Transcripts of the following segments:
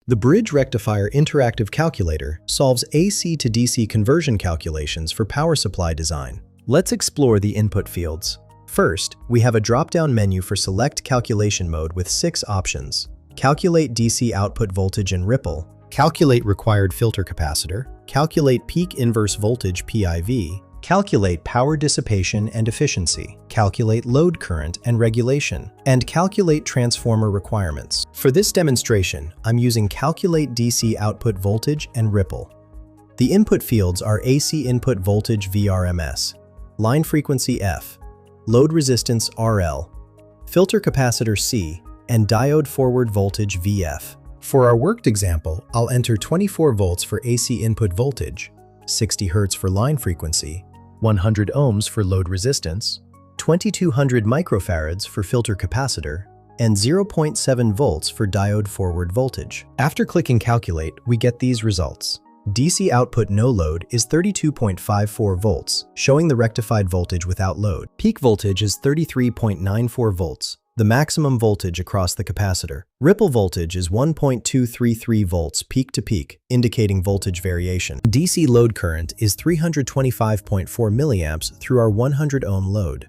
The Bridge Rectifier Interactive Calculator solves AC to DC conversion calculations for power supply design. Let's explore the input fields. First, we have a drop-down menu for select calculation mode with 6 options. Calculate DC output voltage and ripple, calculate required filter capacitor, calculate peak inverse voltage PIV, calculate power dissipation and efficiency, calculate load current and regulation, and calculate transformer requirements. For this demonstration, I'm using calculate DC output voltage and ripple. The input fields are AC input voltage VRMS, line frequency F, load resistance RL, filter capacitor C, and diode forward voltage VF. For our worked example, I'll enter 24 volts for AC input voltage, 60 Hz for line frequency, 100 ohms for load resistance, 2200 microfarads for filter capacitor, and 0.7 volts for diode forward voltage. After clicking calculate, we get these results. DC output no load is 32.54 volts, showing the rectified voltage without load. Peak voltage is 33.94 volts, the maximum voltage across the capacitor. Ripple voltage is 1.233 volts peak to peak, indicating voltage variation. DC load current is 325.4 milliamps through our 100 ohm load.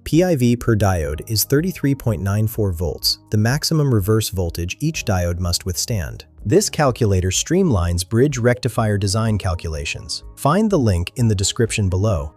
PIV per diode is 33.94 volts, the maximum reverse voltage each diode must withstand. This calculator streamlines bridge rectifier design calculations. Find the link in the description below.